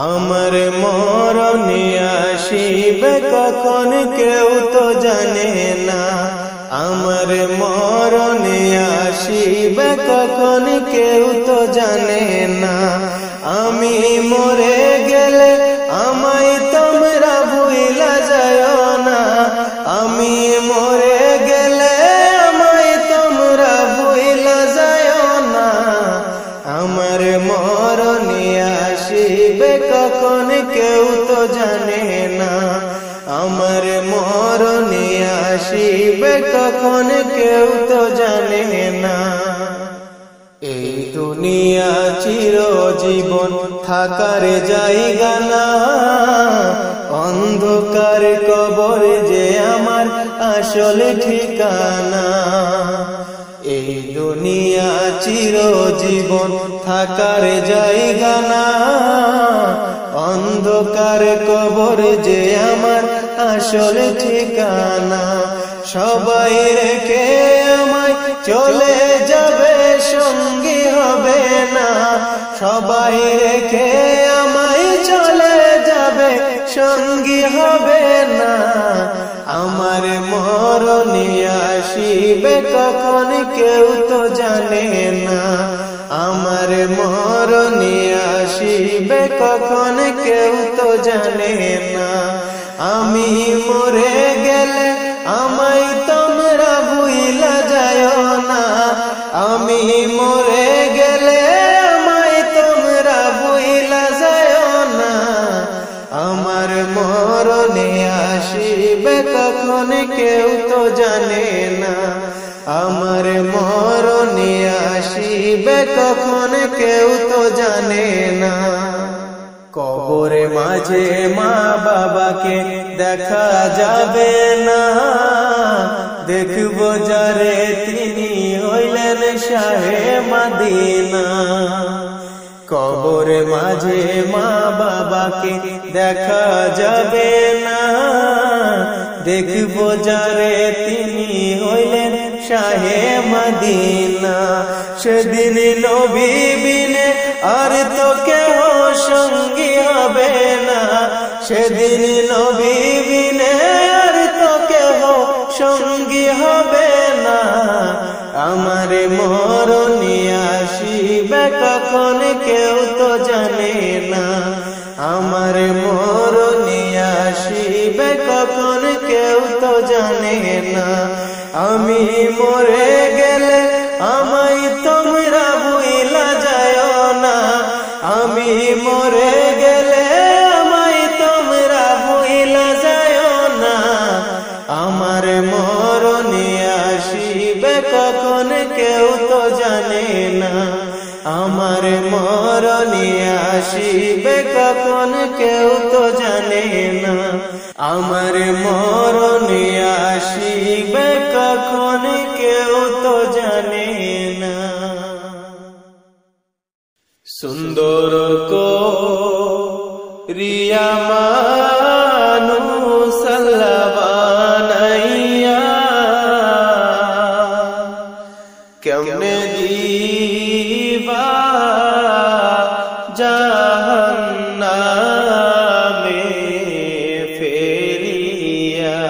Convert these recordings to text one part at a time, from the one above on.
আমার মরণে আসিবে কখন কেউ তো জানে না, আমার মরণে আসিবে কখন কেউ তো জানে না। আমি মরে গেলে আমায় তোমরা ভুইলা যাও না, আমি মরে গেলে আমায় তোমরা ভুইলা যাও না। আমার মরণে আসিবে কখন কেউ তো জানে না, আমার মরণে আসিবে কখন কেউ তো জানে না। এই দুনিয়া চিরজীবন থাকার জায়গা না, অন্ধকার কবর যে আমার আসল ঠিকানা। এই দুনিয়া চিরজীবন থাকার জায়গা না, অন্ধকার কবর যে আমার আসল ঠিকানা। সবাই রেখে আমায় চলে যাবে, সঙ্গী হবে না, সবাই রেখে আমায় চলে যাবে, সঙ্গী হবে না। আমার মরণে আসিবে কখন কেউ তো জানে না, আমার মরণে আসিবে কখন কেউ তো জানে না। আমি মরে গেলে আমায় তোমরা ভুইলা যাও না, আমি মরে গেলে আমায় তোমরা ভুইলা যাও না। আমার মরণে আসিবে কখন কেউ তো জানে না, আমার মরণে আসিবে কখন কেউ তো জানে না। কবরে মাঝে মা বাবাকে দেখা যাবে না, দেখব যারে তিনি হইলেন শাহে মদিনা। কবরে মাঝে মা বাবাকে দেখা যাবে না, দেখব যারে তিনি হইলেন শাহে মদিনা। সেদিন নবী বিনে আর তো কেহ সঙ্গী হবে না, সেদিন নবী বিনে আর তো কেহ সঙ্গী হবে না। আমার মরণে আসিবে কখন কেউ তো জানে না, আমার মরণে আসিবে কখন কেউ তো জানে না। আমি মরে গেলে আমায় তোমরা ভুইলা যাও না, আমি মরে গেলে আমায় তোমরা ভুইলা যাও না। আমার মরণে আসিবে কখন কেউ তো জানে না, আমার মরণে আসিবে কখন কেউ তো জানে না। আমার মরণে আসিবে কখন কেউ তো জানে না। সুন্দর করিয়া মানুষ আল্লাহ বানাইয়া, কেমনে দিবা জাহান্নামে ফেলিয়া,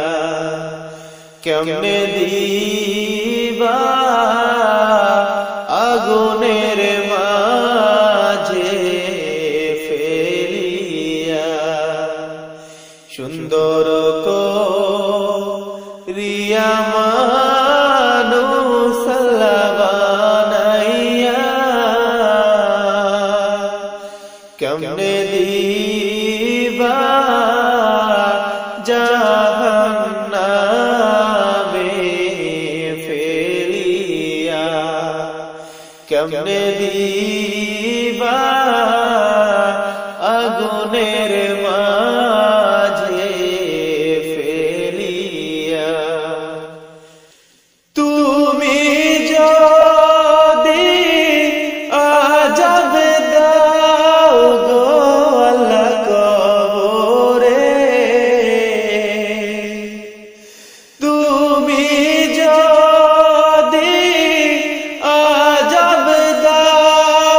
কেমনে দিবা আগুনের মাঝে ফেলিয়া। সুন্দর করিয়া মানুষ আল্লাহ বানাইয়া, কেমনে দিবা জাহান্নামে ফেলিয়া, কেমনে দিবা আগুনের মাঝে ফেলিয়া। তুমি যদি আযাব দাও গো আল্লাহ কবরে, তুমি যদি আযাব দাও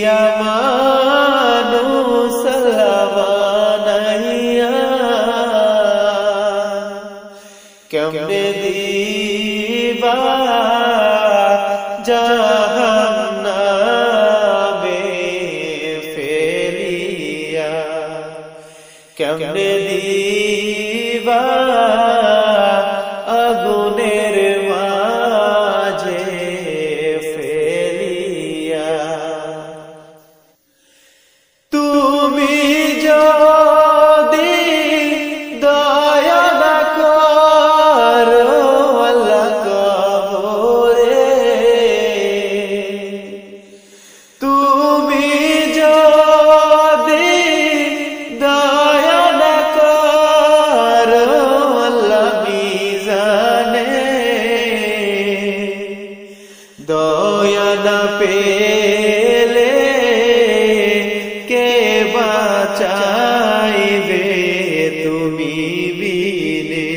রিয়া মানুষ বানাইয়া কেমনে দিবা জাহান্নামে ফেলিয়া কেমনে দিবা আগুনের মাঝে ফেলিয়া তুমি যদি দয়া না করো আল্লাহ কবরে তুমি যদি দয়া না করো আল্লাহ মিজানে দয়া না পেলে কে বাঁচাইবে তুমি বিনে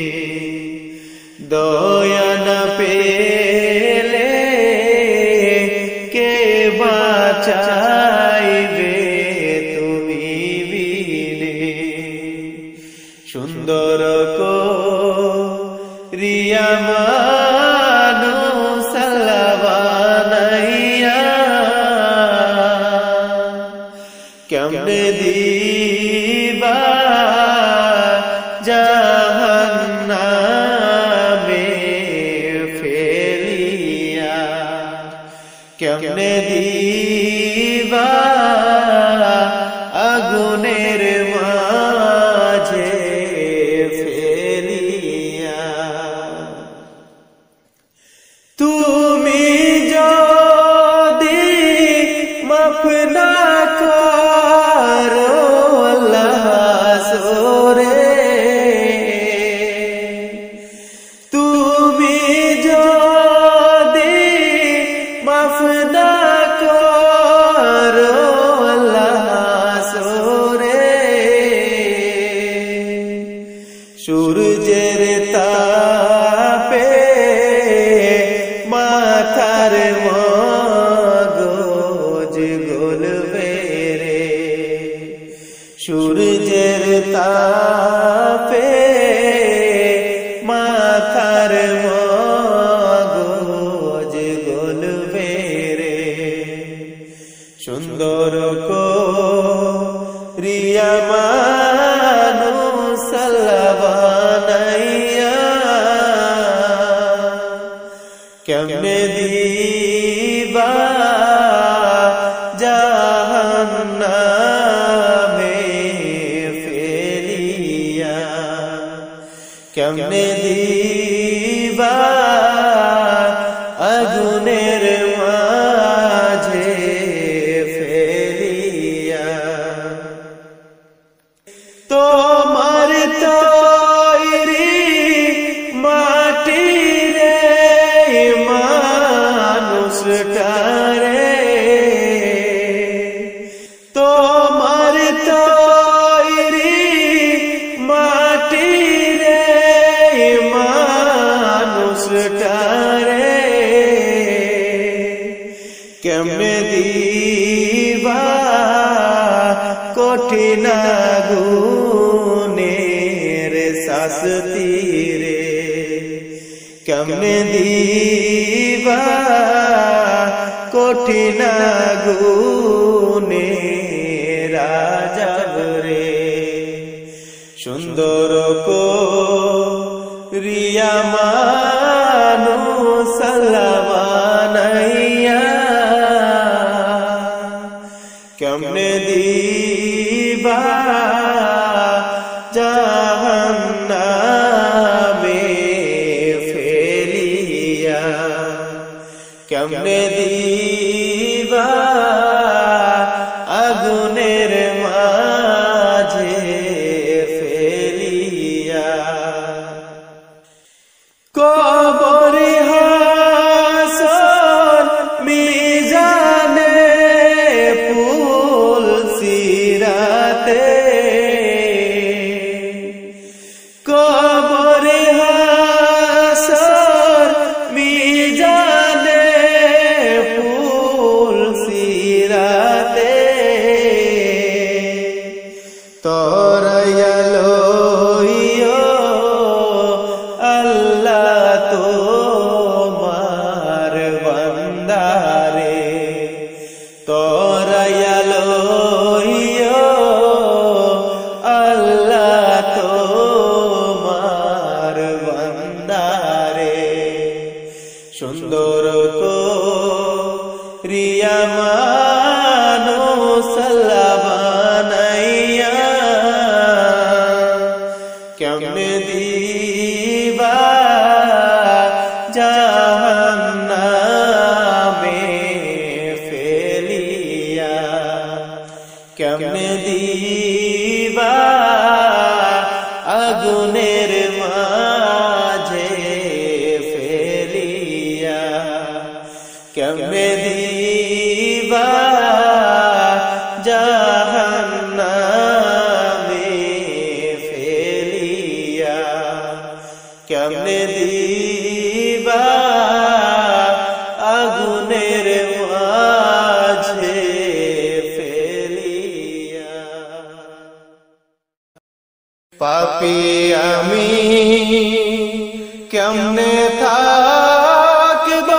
দয়া না পেলে কে বাঁচাইবে তুমি বিনে সুন্দর রিয়া মানুষ বানাইয়া কেমনে দিবা জাহান্নামে ফেলিয়া কেমনে দিবা আগুনের মাঝে ফেলিয়া তুমি যদি মাফ না করো আল্লাহ সোরে তুমি যদি মাফ না করো আল্লাহ সোরে সূর্যের তাপে মাথার মগজ গলবে রে সূর্যের তাপে মাথার মগজ গলবে রে সুন্দর রিয়া মানুষ বানাইয়া কেমনে দিবা জাহান্নামে ফেলিয়া কেমনে দিবা আগুনের মাঝে ফেলিয়া তোমার তৈরি মাটি রে মানুষটারে তোমার তৈরি মাটি রে মানুষটারে কেমনে দিবা কঠিন গুণের শাস্তি রে কেমনে দিবা কঠিন গুণের আযাব রে সুন্দর রিয়া মানুষ বানাইয়া কেমনে দিবা জাহান্নামে ফেলিয়া কেমনে দিবা আগুনের মাঝে ফেলিয়া কবরে হাসর মিজানে পুল সিরাতে করাইয়া লইও আল্লাহ তোমার বান্দারে সুন্দর করিয়া মানুষ বানাইয়া কেমনে দিবা জাহান্নামে ফেলিয়া কেমনে দিবা আগুনের মাঝে ফেলিয়া কেমনে দিবা জাহান্নামে ফেলিয়া কেমনে দিবা আগুনের মাঝে ফেলিয়া পাপী আমি কেমনে থাকব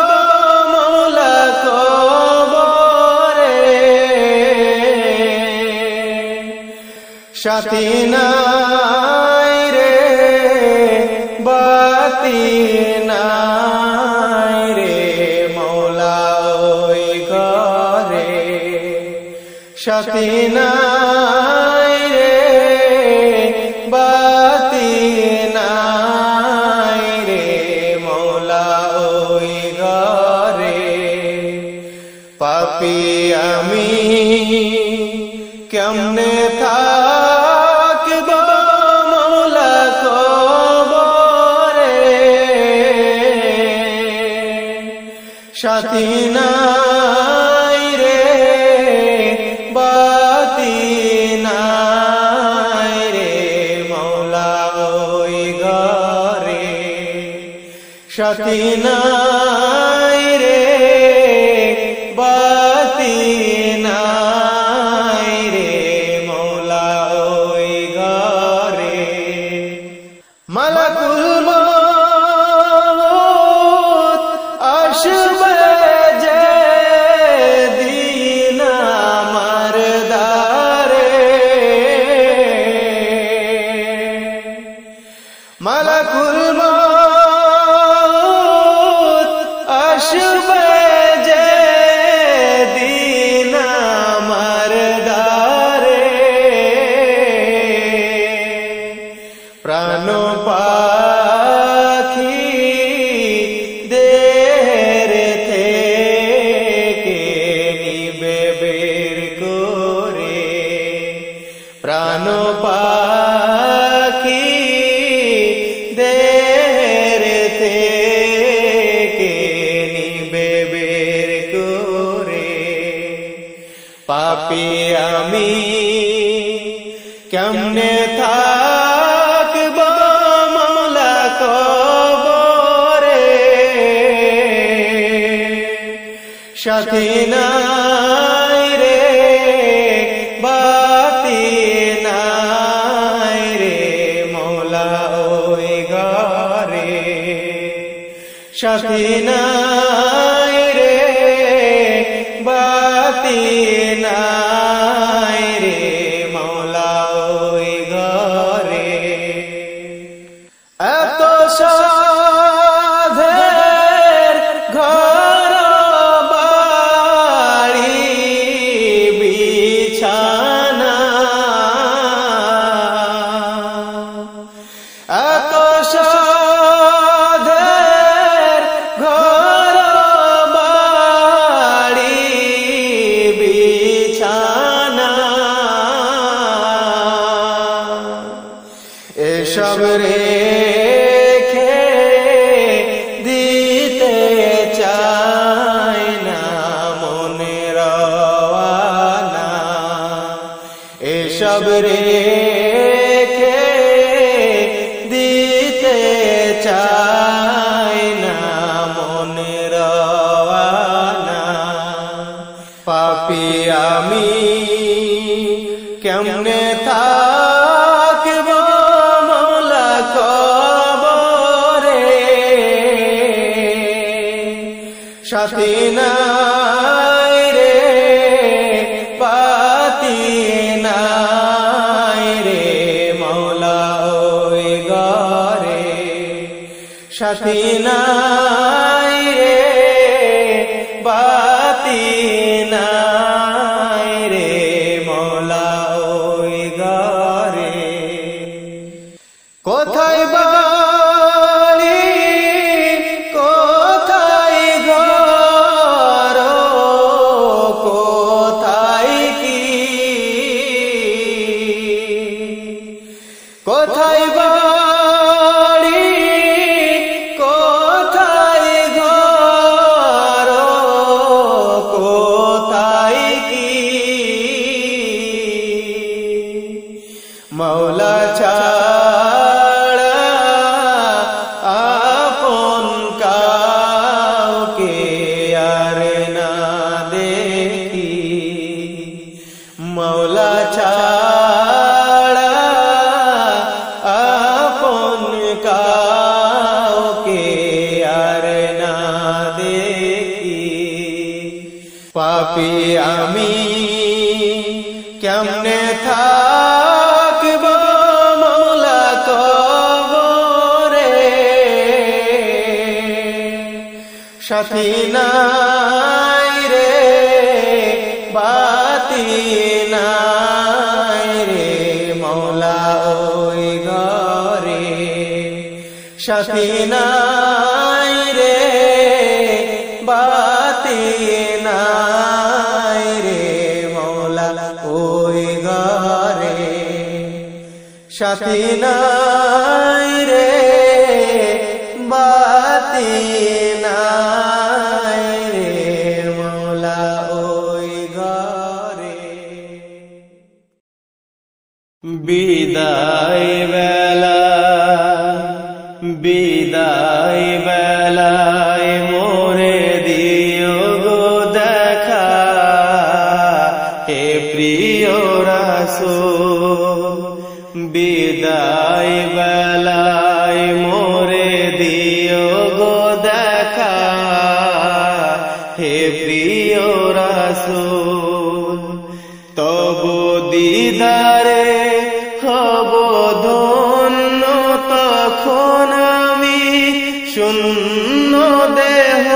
মওলা কবরে সাথী নাই রে বাতি নাই রে মওলা ওই ঘরে সাথী নাই রে বাতি নাই রে মওলা ওই ঘরে পাপী আমি কেমনে থাকব মওলা কবরে সাথী নাই রে বাতি নাই রে মওলা ওই ঘরে সাথী নাই রে বাতি নাই রে মওলা ওই ঘরে মালাকুল মউত আসবে যে দিন আমার দ্বারে মালাকুল মউত আসবে যে দিন আমার দ্বারে প্রাণ পাখি দের থেকে নিবে বের করে প্রাণ পাখি দের থেকে নিবে বের করে পাপী আমি কেমনে থাকব মওলা কবরে সাথী নাই রে বাতি নাই রে মওলা ওই ঘরে সাথী নাই রে বাতি নাই রে মওলা ওই ঘরে এত সাধের ঘর বাড়ি বিছানা এত সাধের ঘর বাড়ি বিছানা এসব রেখে দিতে চায় না মনে রওয়ানা এসব রেখে দিতে চায় না মনে রওয়ানা পাপী আমি কেমনে থাকব মওলা কবরে সাথী নাই রে সাথী নাই রে বাতি নাই রে মৌলা ওই ঘরে। কোথায় বাড়ি কোথায় ঘর কোথায় কি, কোথায় বাড়ি কোথায় ঘর কোথায় কি, মৌলা ছাড়া আপন কাউকে আর না দেখি, মৌলা ছাড়া আপন কাউকে আর না দেখি। পাপী আমি কেমনে থাকব মৌলা কবরে, সাথী নাই রে বাতি নাই রে মৌলা ওই ঘরে, সাথী নাই রে বাতি নাই রে মৌলা ওই ঘরে, সাথী নাই রে বাতি নাই রে মৌলা ওই ঘরে। বিদায় বেলা বিদায় বেলায় মোরে দিও গো দেখা, হে প্রিয় রাসূল। বিদায় বেলায় মোরে দিও গো দেখা, হে প্রিয় রাসূল। তবু দিদারে হব ধন্য তখন আমি, শূন্য দেহ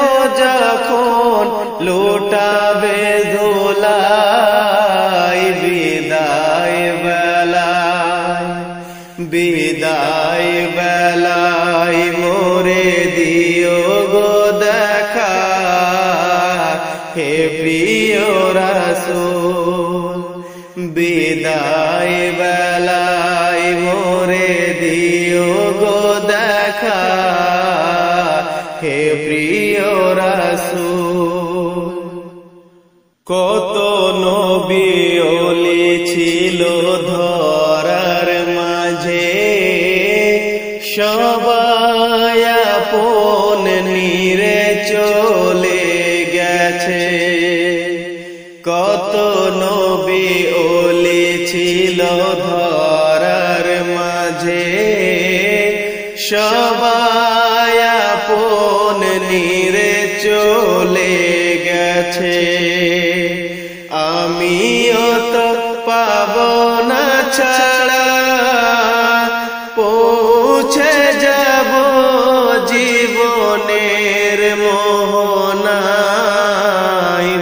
যখন লুটাবে ধুলাই। বিদায় বেলায় বিদায় বেলায় মোরে দিও গো দেখা, হে প্রিয় রাসূল। বিদায় বেলায় মোরে দিও গো দেখা, হে প্রিয় রাসূল। কত নবী ওলি ছিল ধরার মাঝে, সবাই আপন নিরে চলে গেছে। কত নবী ওলি ছিল ধরার মাঝে, সবাই আপন নিরে চলে গেছে। আমিও তো পাব না ছাড়া, পৌঁছে যাব জীবনের মোহনায়।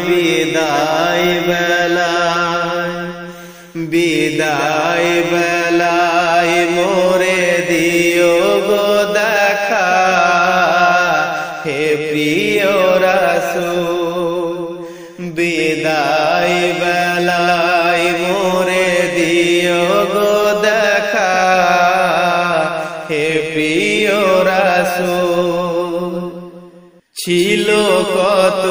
বিদায় বেলায় বিদায় বেলায় মোরে দিও গো দেখা, হে প্রিয় রাসূল। বিদায় বেলায় মোরে দিও গো দেখা, হে প্রিয় রাসূল। ছিল কত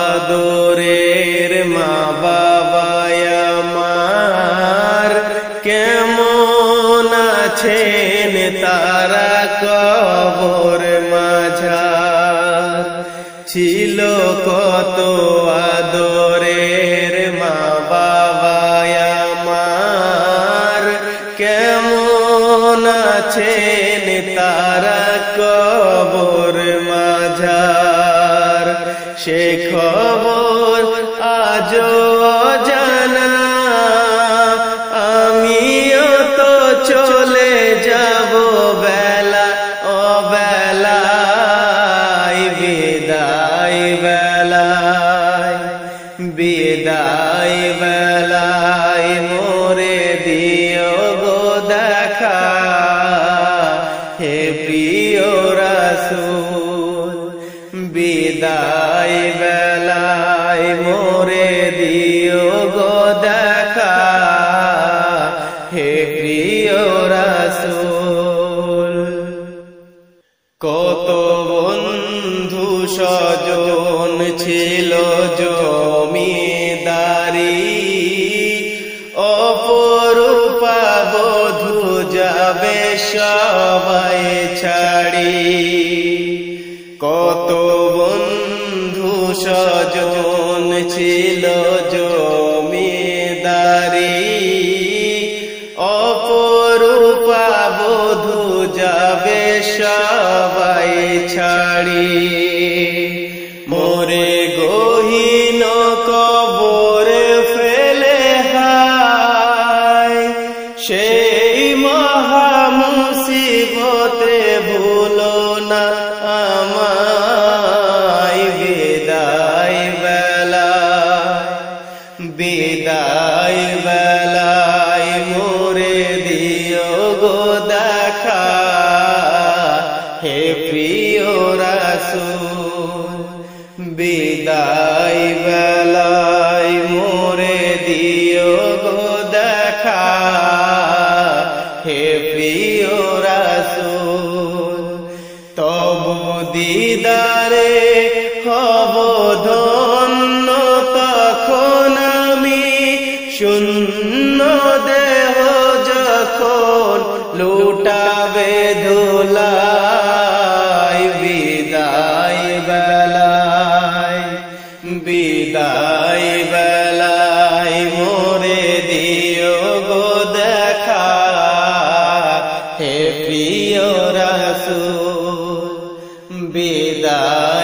আদরের মা বাবা আমার, কেমন আছেন তারা কবর মাঝার। ছিল কত আদরের মা বাবা আমার, কেমন আছেন তারা কবর মাঝার। সে খবর আজও অজানা, আমিও তো চলে যাব বেলা অবেলা। বিদায় বেলায় মোরে দিও গো দেখা, হে প্রিয় রাসূল বিদায় বেলায় মোরে দিও গো দেখা, হে প্রিয় রাসূল। কত বন্ধু স্বজন ছিল জমিদারি, অপরূপা বধূ যাবে সবাই ছাড়ি। কত বন্ধু স্বজন ছিল জমিদারি, অপরূপা বধূ যাবে সবাই ছাড়ি। মোরে গহীন কবরে ফেলে হায়, সেই মহা মুসিবতে ভুলো না আমায়। বিদায় বেলায় বিদায় বেলায় মোরে দিও গো দেখা, হে প্রিয় রাসূল বিদায় বেলায় মোরে দিও গো দেখা, হে প্রিয় রাসূল। তবু দিদারে হব ধন্য তখন আমি, শূন্য দেহ যখন লুটাবে ধুলাই। বিদায় বেলায় বিদায় বেলায় মোরে দিও গো দেখা, হে প্রিয় রাসূল বিদায়